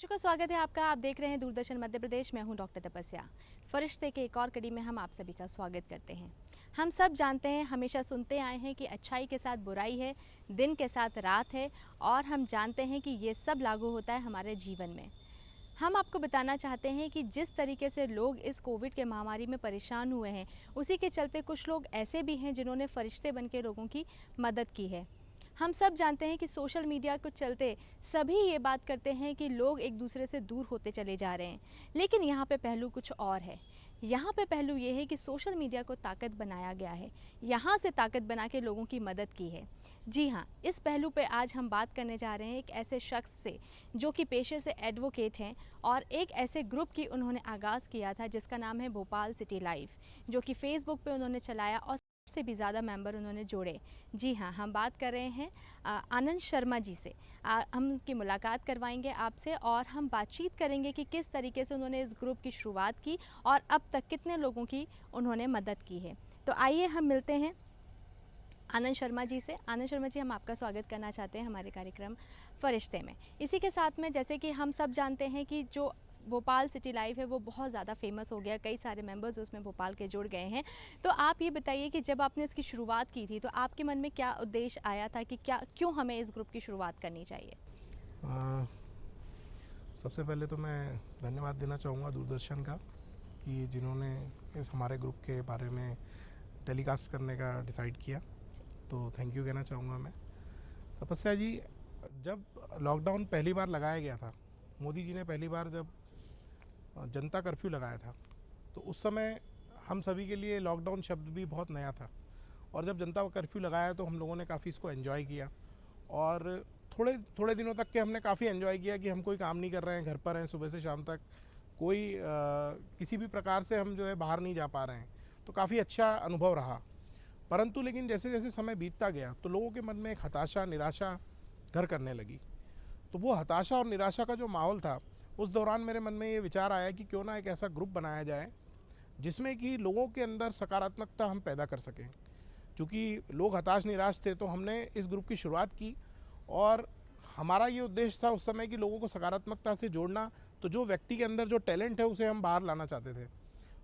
दर्शकों स्वागत है आपका। आप देख रहे हैं दूरदर्शन मध्य प्रदेश। मैं हूं डॉक्टर तपस्या। फरिश्ते के एक और कड़ी में हम आप सभी का स्वागत करते हैं। हम सब जानते हैं, हमेशा सुनते आए हैं कि अच्छाई के साथ बुराई है, दिन के साथ रात है, और हम जानते हैं कि ये सब लागू होता है हमारे जीवन में। हम आपको बताना चाहते हैं कि जिस तरीके से लोग इस कोविड के महामारी में परेशान हुए हैं, उसी के चलते कुछ लोग ऐसे भी हैं जिन्होंने फरिश्ते बन के लोगों की मदद की है। हम सब जानते हैं कि सोशल मीडिया को चलते सभी ये बात करते हैं कि लोग एक दूसरे से दूर होते चले जा रहे हैं, लेकिन यहाँ पे पहलू कुछ और है। यहाँ पे पहलू ये है कि सोशल मीडिया को ताकत बनाया गया है, यहाँ से ताकत बना के लोगों की मदद की है। जी हाँ, इस पहलू पे आज हम बात करने जा रहे हैं एक ऐसे शख्स से जो कि पेशे से एडवोकेट हैं, और एक ऐसे ग्रुप की उन्होंने आगाज़ किया था जिसका नाम है भोपाल सिटी लाइव, जो कि फेसबुक पे उन्होंने चलाया और से भी ज़्यादा मेंबर उन्होंने जोड़े। जी हाँ, हम बात कर रहे हैं आनंद शर्मा जी से। हम उनकी मुलाकात करवाएंगे आपसे, और हम बातचीत करेंगे कि किस तरीके से उन्होंने इस ग्रुप की शुरुआत की और अब तक कितने लोगों की उन्होंने मदद की है। तो आइए हम मिलते हैं आनंद शर्मा जी से। आनंद शर्मा जी, हम आपका स्वागत करना चाहते हैं हमारे कार्यक्रम फरिश्ते में। इसी के साथ में, जैसे कि हम सब जानते हैं कि जो भोपाल सिटी लाइव है वो बहुत ज़्यादा फेमस हो गया, कई सारे मेंबर्स उसमें भोपाल के जुड़ गए हैं। तो आप ये बताइए कि जब आपने इसकी शुरुआत की थी तो आपके मन में क्या उद्देश्य आया था कि क्यों हमें इस ग्रुप की शुरुआत करनी चाहिए? आ, सबसे पहले तो मैं धन्यवाद देना चाहूँगा दूरदर्शन का कि जिन्होंने इस हमारे ग्रुप के बारे में टेलीकास्ट करने का डिसाइड किया, तो थैंक यू कहना चाहूँगा मैं। तपस्या जी, जब लॉकडाउन पहली बार लगाया गया था, मोदी जी ने पहली बार जब जनता कर्फ्यू लगाया था, तो उस समय हम सभी के लिए लॉकडाउन शब्द भी बहुत नया था। और जब जनता कर्फ्यू लगाया तो हम लोगों ने काफ़ी इसको एंजॉय किया, और थोड़े थोड़े दिनों तक के हमने काफ़ी एंजॉय किया कि हम कोई काम नहीं कर रहे हैं, घर पर हैं सुबह से शाम तक, कोई किसी भी प्रकार से हम जो है बाहर नहीं जा पा रहे हैं, तो काफ़ी अच्छा अनुभव रहा। परंतु लेकिन जैसे जैसे समय बीतता गया तो लोगों के मन में एक हताशा, निराशा घर करने लगी। तो वो हताशा और निराशा का जो माहौल था, उस दौरान मेरे मन में ये विचार आया कि क्यों ना एक ऐसा ग्रुप बनाया जाए जिसमें कि लोगों के अंदर सकारात्मकता हम पैदा कर सकें। चूँकि लोग हताश निराश थे, तो हमने इस ग्रुप की शुरुआत की, और हमारा ये उद्देश्य था उस समय कि लोगों को सकारात्मकता से जोड़ना। तो जो व्यक्ति के अंदर जो टैलेंट है उसे हम बाहर लाना चाहते थे।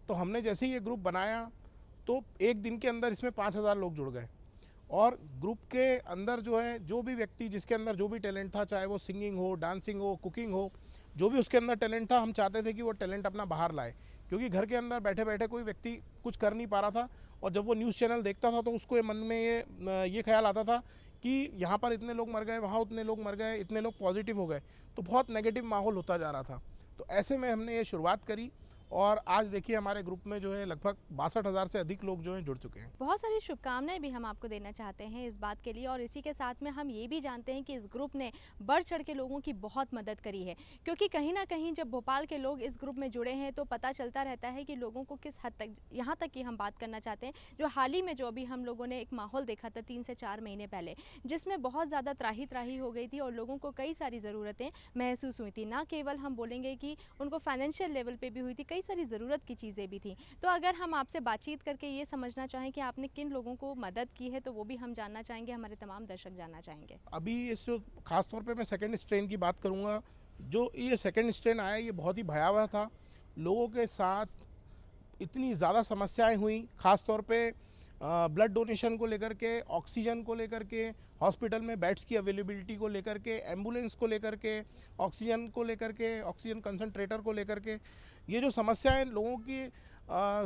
तो हमने जैसे ही ये ग्रुप बनाया तो एक दिन के अंदर इसमें 5,000 लोग जुड़ गए, और ग्रुप के अंदर जो है जो भी व्यक्ति जिसके अंदर जो भी टैलेंट था, चाहे वो सिंगिंग हो, डांसिंग हो, कुकिंग हो, जो भी उसके अंदर टैलेंट था, हम चाहते थे कि वो टैलेंट अपना बाहर लाए। क्योंकि घर के अंदर बैठे बैठे कोई व्यक्ति कुछ कर नहीं पा रहा था, और जब वो न्यूज़ चैनल देखता था तो उसको मन में ये ख्याल आता था कि यहाँ पर इतने लोग मर गए, वहाँ उतने लोग मर गए, इतने लोग पॉजिटिव हो गए, तो बहुत नेगेटिव माहौल होता जा रहा था। तो ऐसे में हमने ये शुरुआत करी, और आज देखिए हमारे ग्रुप में जो है लगभग 62,000 से अधिक लोग जो हैं जुड़ चुके हैं। बहुत सारी शुभकामनाएं भी हम आपको देना चाहते हैं इस बात के लिए, और इसी के साथ में हम ये भी जानते हैं कि इस ग्रुप ने बढ़ चढ़ के लोगों की बहुत मदद करी है। क्योंकि कहीं ना कहीं जब भोपाल के लोग इस ग्रुप में जुड़े हैं तो पता चलता रहता है कि लोगों को किस हद तक, यहाँ तक कि हम बात करना चाहते हैं जो हाल ही में जो अभी हम लोगों ने एक माहौल देखा था 3 से 4 महीने पहले, जिसमें बहुत ज़्यादा त्राही त्राही हो गई थी और लोगों को कई सारी ज़रूरतें महसूस हुई थी। ना केवल हम बोलेंगे कि उनको फाइनेंशियल लेवल पे भी हुई थी, कई सारी ज़रूरत की चीज़ें भी थी। तो अगर हम आपसे बातचीत करके ये समझना चाहें कि आपने किन लोगों को मदद की है, तो वो भी हम जानना चाहेंगे, हमारे तमाम दर्शक जानना चाहेंगे। अभी इस जो खास तौर पे मैं सेकेंड स्ट्रेन की बात करूँगा, जो ये सेकेंड स्ट्रेन आया ये बहुत ही भयावह था। लोगों के साथ इतनी ज़्यादा समस्याएं हुई, खास तौर पे ब्लड डोनेशन को लेकर के, ऑक्सीजन को लेकर के, हॉस्पिटल में बेड्स की अवेलेबिलिटी को लेकर के, एम्बुलेंस को लेकर के, ऑक्सीजन को लेकर के, ऑक्सीजन कंसंट्रेटर को लेकर के, ये जो समस्याएं लोगों की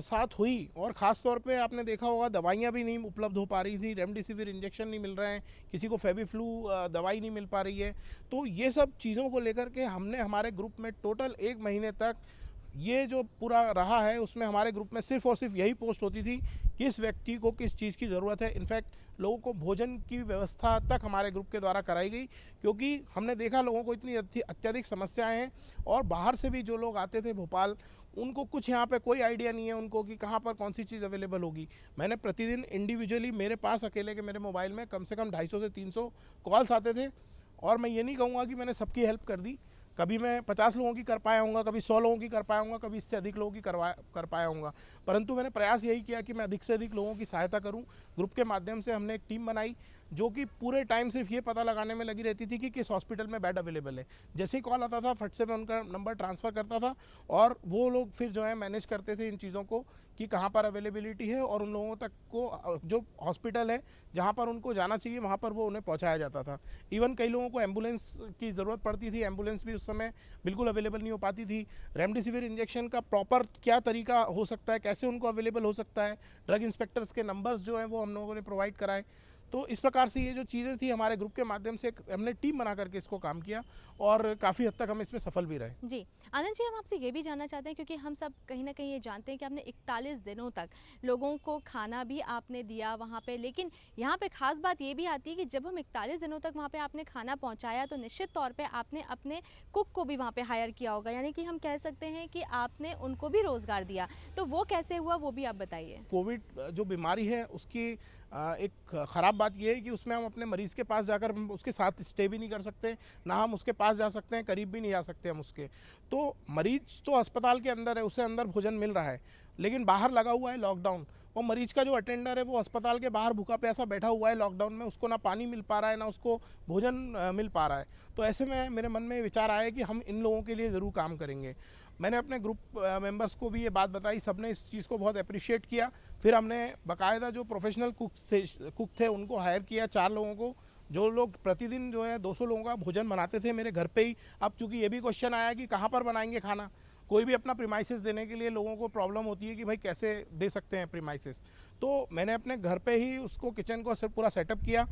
साथ हुई। और ख़ास तौर पे आपने देखा होगा दवाइयाँ भी नहीं उपलब्ध हो पा रही थी, रेमडेसिविर इंजेक्शन नहीं मिल रहे हैं, किसी को फेबीफ्लू दवाई नहीं मिल पा रही है। तो ये सब चीज़ों को लेकर के हमने हमारे ग्रुप में टोटल 1 महीने तक ये जो पूरा रहा है, उसमें हमारे ग्रुप में सिर्फ़ और सिर्फ यही पोस्ट होती थी किस व्यक्ति को किस चीज़ की ज़रूरत है। इनफैक्ट लोगों को भोजन की व्यवस्था तक हमारे ग्रुप के द्वारा कराई गई, क्योंकि हमने देखा लोगों को इतनी अत्यधिक समस्याएं हैं, और बाहर से भी जो लोग आते थे भोपाल, उनको कुछ यहाँ पे कोई आइडिया नहीं है उनको कि कहाँ पर कौन सी चीज़ अवेलेबल होगी। मैंने प्रतिदिन इंडिविजुअली मेरे पास अकेले के मेरे मोबाइल में कम से कम 250 से 300 कॉल्स आते थे, और मैं ये नहीं कहूँगा कि मैंने सबकी हेल्प कर दी। कभी मैं 50 लोगों की कर पाया हूँगा, कभी 100 लोगों की कर पाया हूँगा, कभी इससे अधिक लोगों की कर पाया हूँगा, परंतु मैंने प्रयास यही किया कि मैं अधिक से अधिक लोगों की सहायता करूँ। ग्रुप के माध्यम से हमने एक टीम बनाई जो कि पूरे टाइम सिर्फ ये पता लगाने में लगी रहती थी कि किस हॉस्पिटल में बेड अवेलेबल है। जैसे ही कॉल आता था फट से मैं उनका नंबर ट्रांसफ़र करता था और वो लोग फिर जो है मैनेज करते थे इन चीज़ों को कि कहाँ पर अवेलेबिलिटी है और उन लोगों तक को जो हॉस्पिटल है जहाँ पर उनको जाना चाहिए वहाँ पर वो उन्हें पहुँचाया जाता था। इवन कई लोगों को एम्बुलेंस की ज़रूरत पड़ती थी, एम्बुलेंस भी उस समय बिल्कुल अवेलेबल नहीं हो पाती थी। रेमडेसिविर इंजेक्शन का प्रॉपर क्या तरीका हो सकता है, कैसे उनको अवेलेबल हो सकता है, ड्रग इंस्पेक्टर्स के नंबर्स जो हैं वो हम लोगों ने प्रोवाइड कराए। तो इस प्रकार से ये जो चीज़ें थी हमारे ग्रुप के माध्यम से हमने टीम बना करके इसको काम किया और काफ़ी हद तक हम इसमें सफल भी रहे। जी, आनंद जी, हम आपसे ये भी जानना चाहते हैं क्योंकि हम सब कहीं न कहीं ये जानते हैं कि आपने 41 दिनों तक लोगों को खाना भी आपने दिया वहाँ पे, लेकिन यहाँ पे ख़ास बात ये भी आती है कि जब हम 41 दिनों तक वहाँ पे आपने खाना पहुँचाया तो निश्चित तौर पे आपने अपने कुक को भी वहाँ पे हायर किया होगा, यानी कि हम कह सकते हैं कि आपने उनको भी रोज़गार दिया। तो वो कैसे हुआ, वो भी आप बताइए? कोविड जो बीमारी है उसकी एक ख़राब बात यह है कि उसमें हम अपने मरीज़ के पास जाकर हम उसके साथ स्टे भी नहीं कर सकते, ना हम उसके पास जा सकते हैं, करीब भी नहीं जा सकते हम उसके। तो मरीज़ तो अस्पताल के अंदर है, उसे अंदर भोजन मिल रहा है, लेकिन बाहर लगा हुआ है लॉकडाउन और मरीज़ का जो अटेंडर है वो अस्पताल के बाहर भूखा प्यासा बैठा हुआ है लॉकडाउन में, उसको ना पानी मिल पा रहा है, ना उसको भोजन मिल पा रहा है। तो ऐसे में मेरे मन में विचार आया कि हम इन लोगों के लिए ज़रूर काम करेंगे। मैंने अपने ग्रुप मेंबर्स को भी ये बात बताई, सबने इस चीज़ को बहुत अप्रिशिएट किया। फिर हमने बाकायदा जो प्रोफेशनल कुक थे उनको हायर किया, 4 लोगों को, जो लोग प्रतिदिन जो है 200 लोगों का भोजन बनाते थे मेरे घर पे ही। अब चूँकि ये भी क्वेश्चन आया कि कहाँ पर बनाएंगे खाना, कोई भी अपना प्रीमाइसेस देने के लिए लोगों को प्रॉब्लम होती है कि भाई कैसे दे सकते हैं प्रीमाइसेस। तो मैंने अपने घर पे ही उसको किचन को पूरा सेटअप किया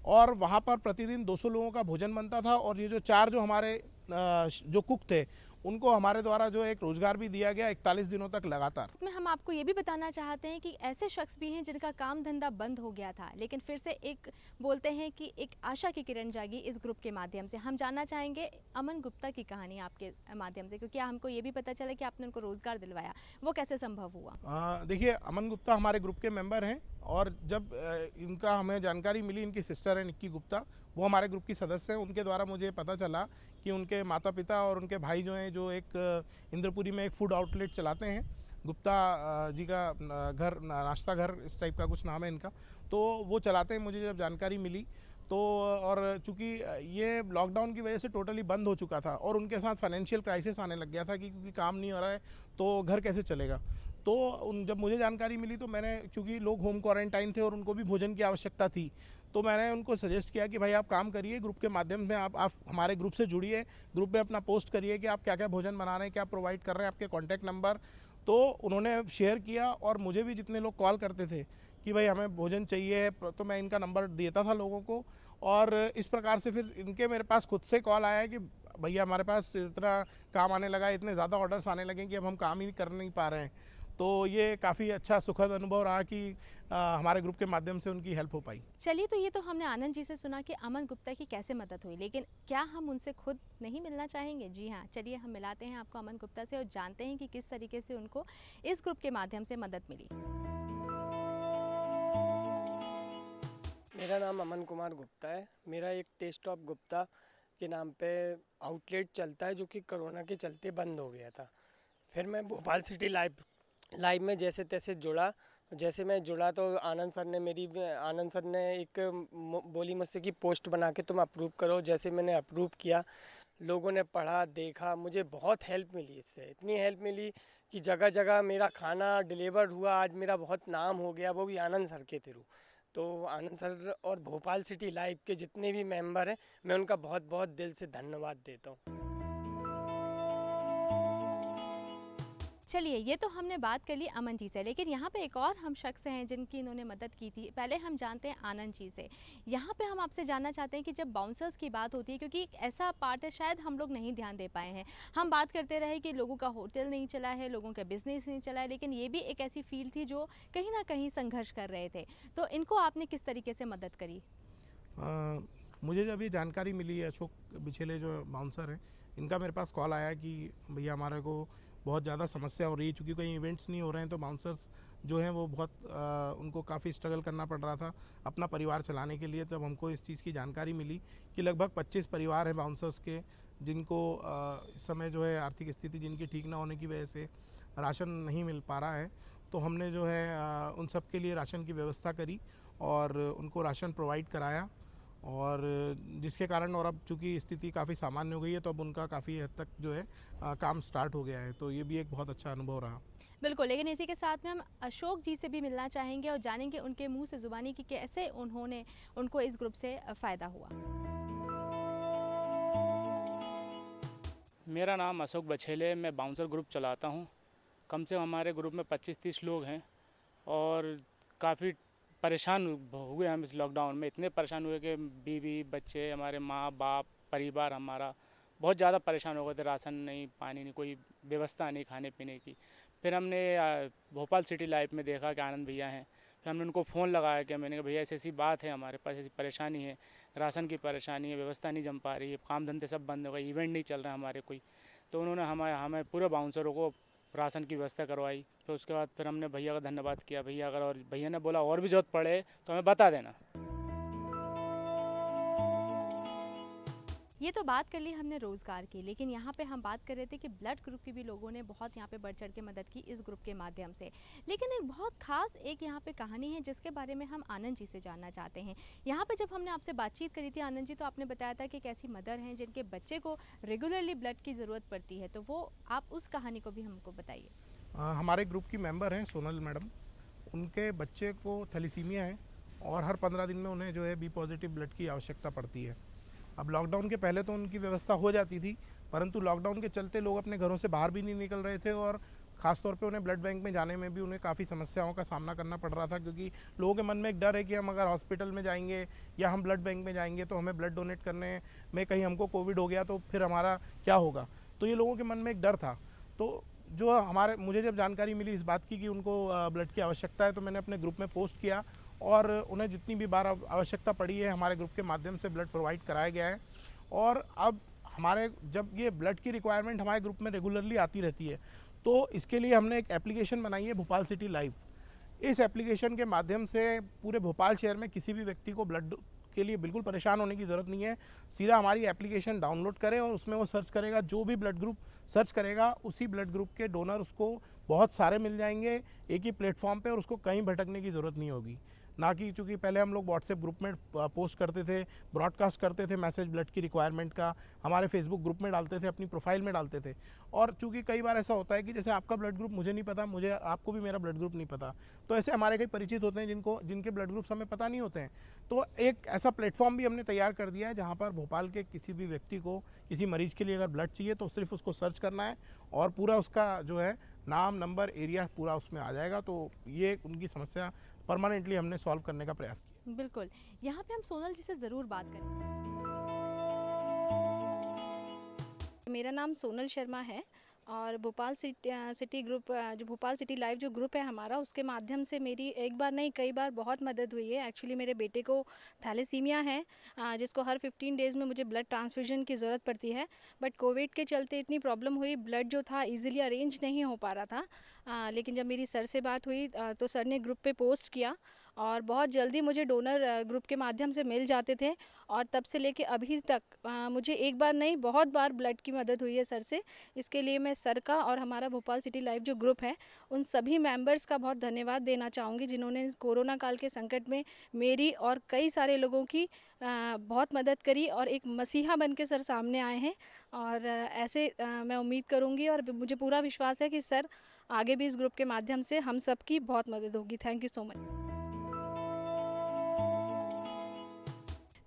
और वहाँ पर प्रतिदिन 200 लोगों का भोजन बनता था और ये जो 4 जो हमारे जो कुक थे उनको हमारे द्वारा जो एक रोज़गार भी दिया गया 41 दिनों तक लगातार। में हम आपको ये भी बताना चाहते हैं कि ऐसे शख्स भी हैं जिनका काम धंधा बंद हो गया था, लेकिन फिर से एक बोलते हैं कि एक आशा की किरण जागी इस ग्रुप के माध्यम से। हम जानना चाहेंगे अमन गुप्ता की कहानी आपके माध्यम से, क्योंकि हमको ये भी पता चला कि आपने उनको रोज़गार दिलवाया, वो कैसे संभव हुआ? देखिए, अमन गुप्ता हमारे ग्रुप के मेंबर हैं और जब इनका हमें जानकारी मिली, इनकी सिस्टर है निक्की गुप्ता, वो हमारे ग्रुप की सदस्य हैं, उनके द्वारा मुझे पता चला कि उनके माता पिता और उनके भाई जो हैं जो एक इंद्रपुरी में एक फूड आउटलेट चलाते हैं, गुप्ता जी का घर नाश्ता घर इस टाइप का कुछ नाम है इनका, तो वो चलाते हैं। मुझे जब जानकारी मिली तो, और चूँकि ये लॉकडाउन की वजह से टोटली बंद हो चुका था और उनके साथ फाइनेंशियल क्राइसिस आने लग गया था कि क्योंकि काम नहीं हो रहा है तो घर कैसे चलेगा। तो जब मुझे जानकारी मिली तो मैंने, क्योंकि लोग होम क्वारंटाइन थे और उनको भी भोजन की आवश्यकता थी, तो मैंने उनको सजेस्ट किया कि भाई आप काम करिए, ग्रुप के माध्यम से आप हमारे ग्रुप से जुड़िए, ग्रुप में अपना पोस्ट करिए कि आप क्या क्या भोजन बना रहे हैं, क्या प्रोवाइड कर रहे हैं, आपके कॉन्टैक्ट नंबर। तो उन्होंने शेयर किया और मुझे भी जितने लोग कॉल करते थे कि भाई हमें भोजन चाहिए, तो मैं इनका नंबर देता था लोगों को और इस प्रकार से फिर इनके मेरे पास खुद से कॉल आया कि भैया हमारे पास इतना काम आने लगा, इतने ज़्यादा ऑर्डर्स आने लगे कि अब हम काम ही कर नहीं पा रहे हैं। तो ये काफ़ी अच्छा सुखद अनुभव रहा कि हमारे ग्रुप के माध्यम से उनकी हेल्प हो पाई। चलिए, तो ये तो हमने आनंद जी से सुना कि अमन गुप्ता की कैसे मदद हुई, लेकिन क्या हम उनसे खुद नहीं मिलना चाहेंगे? जी हाँ, चलिए हम मिलाते हैं आपको अमन गुप्ता से और जानते हैं कि किस तरीके से उनको इस ग्रुप के माध्यम से मदद मिली। मेरा नाम अमन कुमार गुप्ता है। मेरा एक टेस्ट ऑफ गुप्ता के नाम पे आउटलेट चलता है जो कि कोरोना के चलते बंद हो गया था। फिर मैं भोपाल सिटी लाइव में जैसे तैसे जुड़ा। जैसे मैं जुड़ा तो आनंद सर ने एक बोली मुझसे कि पोस्ट बना के तुम अप्रूव करो। जैसे मैंने अप्रूव किया, लोगों ने पढ़ा, देखा, मुझे बहुत हेल्प मिली। इससे इतनी हेल्प मिली कि जगह जगह मेरा खाना डिलीवर हुआ। आज मेरा बहुत नाम हो गया, वो भी आनंद सर के थ्रू। तो आनंद सर और भोपाल सिटी लाइव के जितने भी मेंबर हैं, मैं उनका बहुत बहुत दिल से धन्यवाद देता हूँ। चलिए, ये तो हमने बात कर ली अमन जी से, लेकिन यहाँ पे एक और हम शख्स हैं जिनकी इन्होंने मदद की थी। पहले हम जानते हैं आनंद जी से। यहाँ पे हम आपसे जानना चाहते हैं कि जब बाउंसर्स की बात होती है, क्योंकि एक ऐसा पार्ट है शायद हम लोग नहीं ध्यान दे पाए हैं, हम बात करते रहे कि लोगों का होटल नहीं चला है, लोगों का बिजनेस नहीं चला है, लेकिन ये भी एक ऐसी फील्ड थी जो कहीं ना कहीं संघर्ष कर रहे थे। तो इनको आपने किस तरीके से मदद करी? मुझे जब ये जानकारी मिली, अशोक बिछेले जो बाउंसर हैं, इनका मेरे पास कॉल आया कि भैया हमारे को बहुत ज़्यादा समस्या हो रही है, क्योंकि कहीं इवेंट्स नहीं हो रहे हैं तो बाउंसर्स जो हैं वो बहुत उनको काफ़ी स्ट्रगल करना पड़ रहा था अपना परिवार चलाने के लिए। तब हमको इस चीज़ की जानकारी मिली कि लगभग 25 परिवार हैं बाउंसर्स के, जिनको इस समय जो है आर्थिक स्थिति जिनकी ठीक ना होने की वजह से राशन नहीं मिल पा रहा है। तो हमने जो है उन सब के लिए राशन की व्यवस्था करी और उनको राशन प्रोवाइड कराया, और जिसके कारण, और अब चूँकि स्थिति काफ़ी सामान्य हो गई है तो अब उनका काफ़ी हद तक जो है काम स्टार्ट हो गया है, तो ये भी एक बहुत अच्छा अनुभव रहा। बिल्कुल, लेकिन इसी के साथ में हम अशोक जी से भी मिलना चाहेंगे और जानेंगे उनके मुंह से ज़ुबानी कि कैसे उनको इस ग्रुप से फ़ायदा हुआ। मेरा नाम अशोक बछेले, मैं बाउंसर ग्रुप चलाता हूँ। कम से कम हमारे ग्रुप में 25-30 लोग हैं और काफ़ी परेशान हुए हम इस लॉकडाउन में। इतने परेशान हुए कि बीवी, बच्चे, हमारे माँ बाप, परिवार हमारा बहुत ज़्यादा परेशान हो गए थे। राशन नहीं, पानी नहीं, कोई व्यवस्था नहीं खाने पीने की। फिर हमने भोपाल सिटी लाइफ में देखा कि आनंद भैया हैं। फिर हमने उनको फ़ोन लगाया कि मैंने कहा भैया ऐसी ऐसी बात है, हमारे पास ऐसी परेशानी है, राशन की परेशानी है, व्यवस्था नहीं जम पा रही है, काम धंधे सब बंद हो गए, इवेंट नहीं चल रहा हमारे कोई। तो उन्होंने हमें पूरे बाउंसरों को राशन की व्यवस्था करवाई। फिर उसके बाद फिर हमने भैया का धन्यवाद किया, भैया अगर, और भैया ने बोला और भी ज़रूरत पड़े तो हमें बता देना। ये तो बात कर ली हमने रोज़गार की, लेकिन यहाँ पे हम बात कर रहे थे कि ब्लड ग्रुप के भी लोगों ने बहुत यहाँ पे बढ़ चढ़ के मदद की इस ग्रुप के माध्यम से। लेकिन एक बहुत ख़ास एक यहाँ पे कहानी है जिसके बारे में हम आनंद जी से जानना चाहते हैं। यहाँ पे जब हमने आपसे बातचीत करी थी आनंद जी, तो आपने बताया था कि एक ऐसी मदर हैं जिनके बच्चे को रेगुलरली ब्लड की ज़रूरत पड़ती है, तो वो आप उस कहानी को भी हमको बताइए। हमारे ग्रुप की मेंबर हैं सोनल मैडम, उनके बच्चे को थैलीसीमिया है और हर 15 दिन में उन्हें जो है बी पॉजिटिव ब्लड की आवश्यकता पड़ती है। अब लॉकडाउन के पहले तो उनकी व्यवस्था हो जाती थी, परंतु लॉकडाउन के चलते लोग अपने घरों से बाहर भी नहीं निकल रहे थे और ख़ास तौर पे उन्हें ब्लड बैंक में जाने में भी उन्हें काफ़ी समस्याओं का सामना करना पड़ रहा था, क्योंकि लोगों के मन में एक डर है कि हम अगर हॉस्पिटल में जाएंगे या हम ब्लड बैंक में जाएंगे तो हमें ब्लड डोनेट करने में कहीं हमको कोविड हो गया तो फिर हमारा क्या होगा, तो ये लोगों के मन में एक डर था। तो जो मुझे जब जानकारी मिली इस बात की कि उनको ब्लड की आवश्यकता है, तो मैंने अपने ग्रुप में पोस्ट किया और उन्हें जितनी भी बार आवश्यकता पड़ी है हमारे ग्रुप के माध्यम से ब्लड प्रोवाइड कराया गया है। और अब हमारे जब ये ब्लड की रिक्वायरमेंट हमारे ग्रुप में रेगुलरली आती रहती है, तो इसके लिए हमने एक एप्लीकेशन बनाई है, भोपाल सिटी लाइव। इस एप्लीकेशन के माध्यम से पूरे भोपाल शहर में किसी भी व्यक्ति को ब्लड के लिए बिल्कुल परेशान होने की ज़रूरत नहीं है। सीधा हमारी एप्लीकेशन डाउनलोड करे और उसमें वो सर्च करेगा, जो भी ब्लड ग्रुप सर्च करेगा उसी ब्लड ग्रुप के डोनर उसको बहुत सारे मिल जाएंगे एक ही प्लेटफॉर्म पे, और उसको कहीं भटकने की ज़रूरत नहीं होगी। ना कि चूँकि पहले हम लोग व्हाट्सएप ग्रुप में पोस्ट करते थे, ब्रॉडकास्ट करते थे मैसेज ब्लड की रिक्वायरमेंट का, हमारे फेसबुक ग्रुप में डालते थे, अपनी प्रोफाइल में डालते थे। और चूँकि कई बार ऐसा होता है कि जैसे आपका ब्लड ग्रुप मुझे नहीं पता, मुझे आपको भी मेरा ब्लड ग्रुप नहीं पता, तो ऐसे हमारे कई परिचित होते हैं जिनके ब्लड ग्रुप्स हमें पता नहीं होते हैं। तो एक ऐसा प्लेटफॉर्म भी हमने तैयार कर दिया है जहाँ पर भोपाल के किसी भी व्यक्ति को, किसी मरीज़ के लिए अगर ब्लड चाहिए तो सिर्फ उसको सर्च करना है और पूरा उसका जो है नाम, नंबर, एरिया पूरा उसमें आ जाएगा। तो ये उनकी समस्या परमानेंटली हमने सॉल्व करने का प्रयास किया। बिल्कुल, यहाँ पे हम सोनल जी से ज़रूर बात करें। मेरा नाम सोनल शर्मा है और भोपाल सिटी ग्रुप, जो भोपाल सिटी लाइव जो ग्रुप है हमारा, उसके माध्यम से मेरी एक बार नहीं कई बार बहुत मदद हुई है। एक्चुअली मेरे बेटे को थैलेसीमिया है, जिसको हर 15 डेज़ में मुझे ब्लड ट्रांसफ्यूजन की ज़रूरत पड़ती है। बट कोविड के चलते इतनी प्रॉब्लम हुई, ब्लड जो था इजीली अरेंज नहीं हो पा रहा था। लेकिन जब मेरी सर से बात हुई तो सर ने ग्रुप पे पोस्ट किया और बहुत जल्दी मुझे डोनर ग्रुप के माध्यम से मिल जाते थे और तब से लेके अभी तक मुझे एक बार नहीं बहुत बार ब्लड की मदद हुई है सर से। इसके लिए मैं सर का और हमारा भोपाल सिटी लाइव जो ग्रुप है उन सभी मेंबर्स का बहुत धन्यवाद देना चाहूँगी, जिन्होंने कोरोना काल के संकट में मेरी और कई सारे लोगों की बहुत मदद करी और एक मसीहा बन के सर सामने आए हैं। और ऐसे मैं उम्मीद करूँगी और मुझे पूरा विश्वास है कि सर आगे भी इस ग्रुप के माध्यम से हम सब की बहुत मदद होगी। Thank you so much.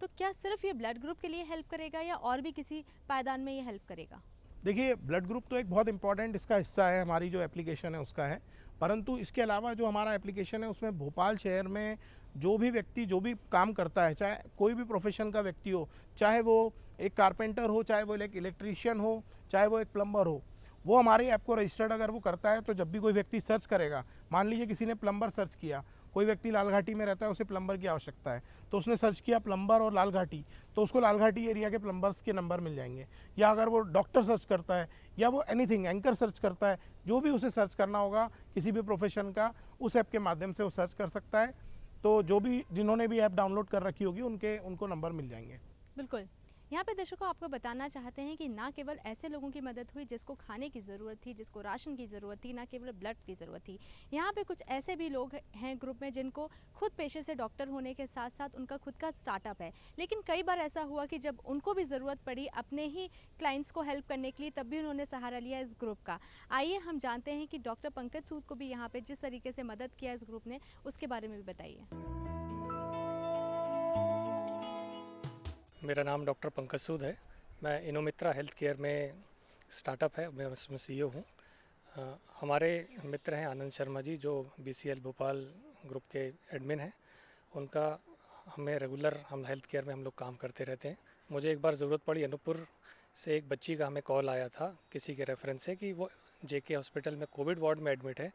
तो क्या सिर्फ ये ब्लड ग्रुप के लिए हेल्प करेगा या और भी किसी पायदान में ये हेल्प करेगा? देखिए, ब्लड ग्रुप तो एक बहुत इंपॉर्टेंट इसका हिस्सा है, हमारी जो एप्लीकेशन है उसका है, परंतु इसके अलावा जो हमारा एप्लीकेशन है उसमें भोपाल शहर में जो भी व्यक्ति जो भी काम करता है, चाहे कोई भी प्रोफेशन का व्यक्ति हो, चाहे वो एक कारपेंटर हो, चाहे वो एक इलेक्ट्रीशियन हो, चाहे वो एक प्लम्बर हो, वो हमारे ऐप को रजिस्टर्ड अगर वो करता है तो जब भी कोई व्यक्ति सर्च करेगा, मान लीजिए किसी ने प्लम्बर सर्च किया, कोई व्यक्ति लालघाटी में रहता है, उसे प्लम्बर की आवश्यकता है, तो उसने सर्च किया प्लम्बर और लालघाटी, तो उसको लालघाटी एरिया के प्लम्बर्स के नंबर मिल जाएंगे। या अगर वो डॉक्टर सर्च करता है या वो एनीथिंग एंकर सर्च करता है, जो भी उसे सर्च करना होगा किसी भी प्रोफेशन का, उस ऐप के माध्यम से वो सर्च कर सकता है। तो जो भी जिन्होंने भी ऐप डाउनलोड कर रखी होगी उनको नंबर मिल जाएंगे। बिल्कुल, यहाँ पे दर्शकों आपको बताना चाहते हैं कि ना केवल ऐसे लोगों की मदद हुई जिसको खाने की ज़रूरत थी, जिसको राशन की ज़रूरत थी, ना केवल ब्लड की ज़रूरत थी। यहाँ पे कुछ ऐसे भी लोग हैं ग्रुप में जिनको खुद पेशे से डॉक्टर होने के साथ साथ उनका खुद का स्टार्टअप है, लेकिन कई बार ऐसा हुआ कि जब उनको भी ज़रूरत पड़ी अपने ही क्लाइंट्स को हेल्प करने के लिए, तब भी उन्होंने सहारा लिया इस ग्रुप का। आइए हम जानते हैं कि डॉक्टर पंकज सूद को भी यहाँ पे जिस तरीके से मदद किया इस ग्रुप ने, उसके बारे में भी बताइए। मेरा नाम डॉक्टर पंकज सूद है। मैं इनोमित्रा हेल्थ केयर में स्टार्टअप है, मैं उसमें सीईओ हूँ। हमारे मित्र हैं आनंद शर्मा जी, जो बीसीएल भोपाल ग्रुप के एडमिन हैं। उनका हमें रेगुलर हम हेल्थ केयर में हम लोग काम करते रहते हैं। मुझे एक बार ज़रूरत पड़ी, अनूपपुर से एक बच्ची का हमें कॉल आया था किसी के रेफरेंस से कि वो जेके हॉस्पिटल में कोविड वार्ड में एडमिट है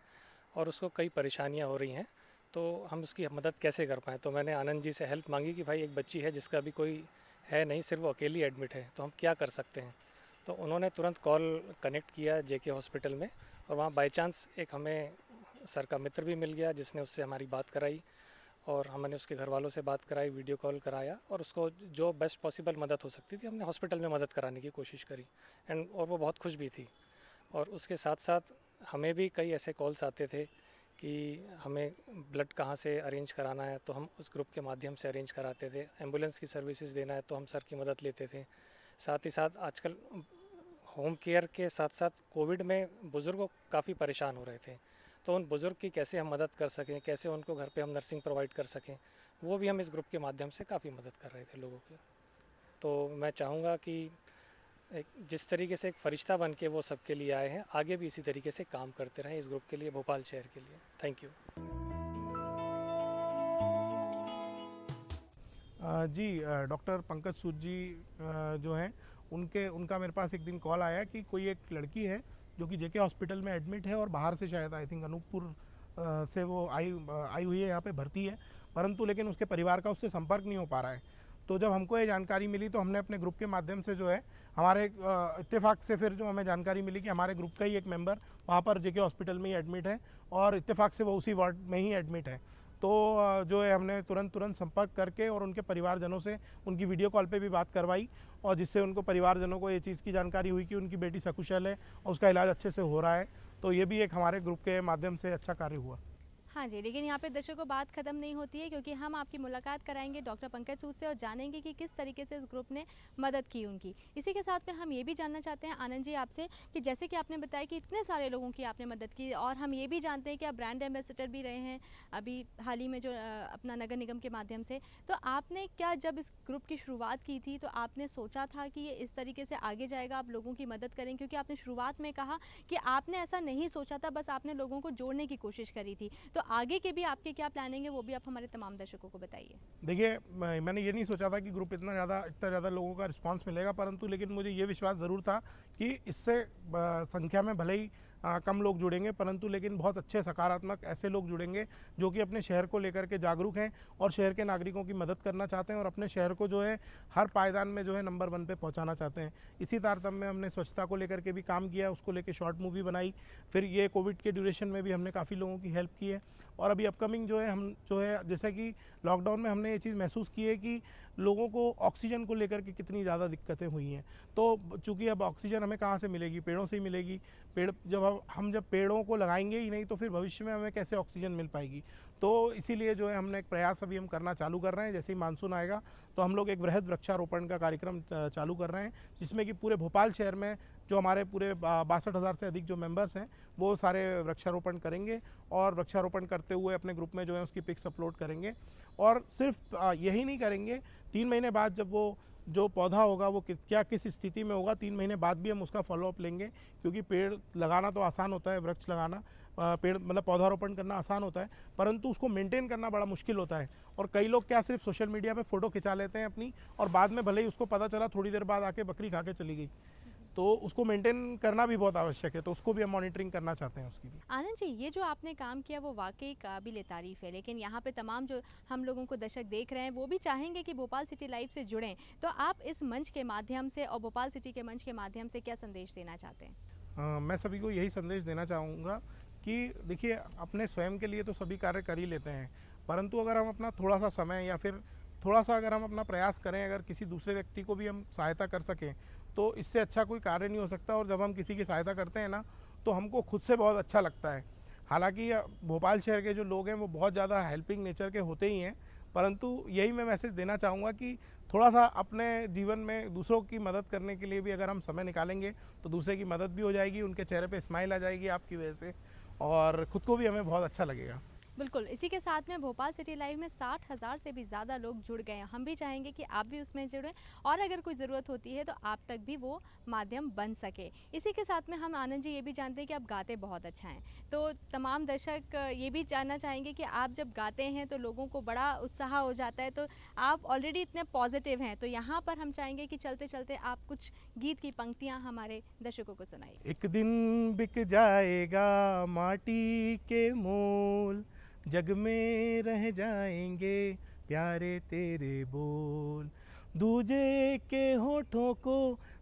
और उसको कई परेशानियाँ हो रही हैं, तो हम उसकी मदद कैसे कर पाएँ। तो मैंने आनंद जी से हेल्प मांगी कि भाई एक बच्ची है जिसका भी कोई है नहीं, सिर्फ वो अकेली एडमिट है, तो हम क्या कर सकते हैं। तो उन्होंने तुरंत कॉल कनेक्ट किया जेके हॉस्पिटल में, और वहाँ बाय चांस एक हमें सर का मित्र भी मिल गया जिसने उससे हमारी बात कराई, और हमने उसके घर वालों से बात कराई, वीडियो कॉल कराया, और उसको जो बेस्ट पॉसिबल मदद हो सकती थी हमने हॉस्पिटल में मदद कराने की कोशिश करी। और वो बहुत खुश भी थी। और उसके साथ साथ हमें भी कई ऐसे कॉल्स आते थे कि हमें ब्लड कहाँ से अरेंज कराना है, तो हम उस ग्रुप के माध्यम से अरेंज कराते थे। एम्बुलेंस की सर्विसेज देना है तो हम सर की मदद लेते थे। साथ ही साथ आजकल होम केयर के साथ साथ कोविड में बुज़ुर्ग काफ़ी परेशान हो रहे थे, तो उन बुज़ुर्ग की कैसे हम मदद कर सकें, कैसे उनको घर पे हम नर्सिंग प्रोवाइड कर सकें, वो भी हम इस ग्रुप के माध्यम से काफ़ी मदद कर रहे थे लोगों की। तो मैं चाहूँगा कि एक जिस तरीके से एक फ़रिश्ता बन के वो सबके लिए आए हैं, आगे भी इसी तरीके से काम करते रहें इस ग्रुप के लिए, भोपाल शहर के लिए। Thank you. जी, डॉक्टर पंकज सूद जी जो हैं उनका मेरे पास एक दिन कॉल आया कि कोई एक लड़की है जो कि जेके हॉस्पिटल में एडमिट है और बाहर से शायद आई थिंक अनूपपुर से वो आई हुई है, यहाँ पे भर्ती है, परंतु लेकिन उसके परिवार का उससे संपर्क नहीं हो पा रहा है। तो जब हमको ये जानकारी मिली तो हमने अपने ग्रुप के माध्यम से जो है हमारे इत्तेफाक से फिर जो हमें जानकारी मिली कि हमारे ग्रुप का ही एक मेंबर वहाँ पर जेके हॉस्पिटल में ही एडमिट है और इत्तेफाक से वो उसी वार्ड में ही एडमिट है। तो जो है हमने तुरंत संपर्क करके और उनके परिवारजनों से उनकी वीडियो कॉल पे भी बात करवाई, और जिससे उनको परिवारजनों को ये चीज़ की जानकारी हुई कि उनकी बेटी सकुशल है और उसका इलाज अच्छे से हो रहा है। तो ये भी एक हमारे ग्रुप के माध्यम से अच्छा कार्य हुआ। हाँ जी, लेकिन यहाँ पे दर्शकों बात खत्म नहीं होती है, क्योंकि हम आपकी मुलाकात कराएंगे डॉक्टर पंकज सूद से और जानेंगे कि किस तरीके से इस ग्रुप ने मदद की उनकी। इसी के साथ में हम ये भी जानना चाहते हैं आनंद जी आपसे कि जैसे कि आपने बताया कि इतने सारे लोगों की आपने मदद की, और हम ये भी जानते हैं कि आप ब्रांड एम्बेसडर भी रहे हैं अभी हाल ही में जो अपना नगर निगम के माध्यम से। तो आपने क्या जब इस ग्रुप की शुरुआत की थी तो आपने सोचा था कि ये इस तरीके से आगे जाएगा, आप लोगों की मदद करें? क्योंकि आपने शुरुआत में कहा कि आपने ऐसा नहीं सोचा था, बस आपने लोगों को जोड़ने की कोशिश करी थी। तो आगे के भी आपके क्या प्लानिंग है वो भी आप हमारे तमाम दर्शकों को बताइए। देखिए, मैंने ये नहीं सोचा था कि ग्रुप इतना ज़्यादा लोगों का रिस्पांस मिलेगा, परंतु लेकिन मुझे ये विश्वास ज़रूर था कि इससे संख्या में भले ही कम लोग जुड़ेंगे, परंतु लेकिन बहुत अच्छे सकारात्मक ऐसे लोग जुड़ेंगे जो कि अपने शहर को लेकर के जागरूक हैं और शहर के नागरिकों की मदद करना चाहते हैं और अपने शहर को जो है हर पायदान में जो है नंबर 1 पे पहुंचाना चाहते हैं। इसी तारतम्य में हमने स्वच्छता को लेकर के भी काम किया, उसको लेकर शॉर्ट मूवी बनाई। फिर ये कोविड के ड्यूरेशन में भी हमने काफ़ी लोगों की हेल्प की है, और अभी अपकमिंग जो है हम जो है जैसे कि लॉकडाउन में हमने ये चीज़ महसूस की है कि लोगों को ऑक्सीजन को लेकर के कितनी ज़्यादा दिक्कतें हुई हैं। तो चूँकि अब ऑक्सीजन हमें कहाँ से मिलेगी? पेड़ों से ही मिलेगी। पेड़ जब पेड़ों को लगाएंगे ही नहीं तो फिर भविष्य में हमें कैसे ऑक्सीजन मिल पाएगी? तो इसीलिए जो है हमने एक प्रयास अभी हम करना चालू कर रहे हैं। जैसे ही मानसून आएगा तो हम लोग एक वृहद वृक्षारोपण का कार्यक्रम चालू कर रहे हैं, जिसमें कि पूरे भोपाल शहर में जो हमारे पूरे 62,000 से अधिक जो मेंबर्स हैं वो सारे वृक्षारोपण करेंगे, और वृक्षारोपण करते हुए अपने ग्रुप में जो है उसकी पिक्स अपलोड करेंगे। और सिर्फ यही नहीं करेंगे, 3 महीने बाद जब वो जो पौधा होगा वो किस स्थिति में होगा, 3 महीने बाद भी हम उसका फॉलोअप लेंगे, क्योंकि पेड़ लगाना तो आसान होता है, वृक्ष लगाना पेड़ मतलब पौधारोपण करना आसान होता है, परंतु उसको मेंटेन करना बड़ा मुश्किल होता है। और कई लोग क्या सिर्फ सोशल मीडिया पे फ़ोटो खिंचा लेते हैं अपनी, और बाद में भले ही उसको पता चला थोड़ी देर बाद आके बकरी खा के चली गई, तो उसको मेंटेन करना भी बहुत आवश्यक है। तो उसको भी हम मॉनिटरिंग करना चाहते हैं उसकी भी। आनंद जी, ये जो आपने काम किया वो वाकई काबिल तारीफ़ है, लेकिन यहाँ पे तमाम जो हम लोगों को दर्शक देख रहे हैं वो भी चाहेंगे कि भोपाल सिटी लाइव से जुड़ें, तो आप इस मंच के माध्यम से और भोपाल सिटी के मंच के माध्यम से क्या संदेश देना चाहते हैं? मैं सभी को यही संदेश देना चाहूँगा कि देखिए, अपने स्वयं के लिए तो सभी कार्य कर ही लेते हैं, परंतु अगर हम अपना थोड़ा सा समय या फिर थोड़ा सा अगर हम अपना प्रयास करें, अगर किसी दूसरे व्यक्ति को भी हम सहायता कर सकें तो इससे अच्छा कोई कार्य नहीं हो सकता। और जब हम किसी की सहायता करते हैं ना तो हमको खुद से बहुत अच्छा लगता है। हालांकि भोपाल शहर के जो लोग हैं वो बहुत ज़्यादा हेल्पिंग नेचर के होते ही हैं, परंतु यही मैं मैसेज देना चाहूँगा कि थोड़ा सा अपने जीवन में दूसरों की मदद करने के लिए भी अगर हम समय निकालेंगे तो दूसरे की मदद भी हो जाएगी, उनके चेहरे पे स्माइल आ जाएगी आपकी वजह से, और खुद को भी हमें बहुत अच्छा लगेगा। बिल्कुल, इसी के साथ में भोपाल सिटी लाइव में 60,000 से भी ज़्यादा लोग जुड़ गए हैं। हम भी चाहेंगे कि आप भी उसमें जुड़ें और अगर कोई ज़रूरत होती है तो आप तक भी वो माध्यम बन सके। इसी के साथ में हम आनंद जी ये भी जानते हैं कि आप गाते बहुत अच्छा हैं, तो तमाम दर्शक ये भी जानना चाहेंगे कि आप जब गाते हैं तो लोगों को बड़ा उत्साह हो जाता है, तो आप ऑलरेडी इतने पॉजिटिव हैं, तो यहाँ पर हम चाहेंगे कि चलते चलते आप कुछ गीत की पंक्तियाँ हमारे दर्शकों को सुनाइए। एक दिन बिक जाएगा माटी के मोल, जग में रह जाएंगे प्यारे तेरे बोल, दूजे के होठों को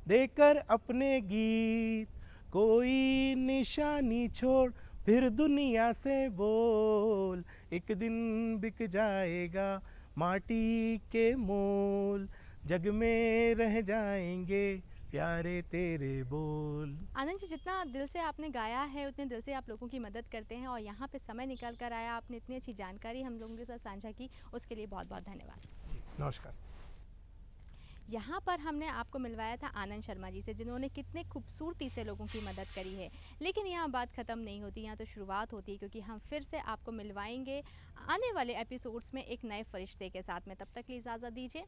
देकर अपने गीत, कोई निशानी छोड़ फिर दुनिया से बोल, एक दिन बिक जाएगा माटी के मोल, जग में रह जाएंगे प्यारे तेरे बोल। आनंद जी, जितना दिल से आपने गाया है उतने दिल से आप लोगों की मदद करते हैं और यहाँ पे समय निकाल कर आया, आपने इतनी अच्छी जानकारी हम लोगों के साथ साझा की, उसके लिए बहुत बहुत धन्यवाद। नमस्कार। यहाँ पर हमने आपको मिलवाया था आनंद शर्मा जी से, जिन्होंने कितने खूबसूरती से लोगों की मदद करी है। लेकिन यहाँ बात ख़त्म नहीं होती, यहाँ तो शुरुआत होती है, क्योंकि हम फिर से आपको मिलवाएंगे आने वाले एपिसोड्स में एक नए फरिश्ते के साथ में। तब तक के लिए इजाज़त दीजिए।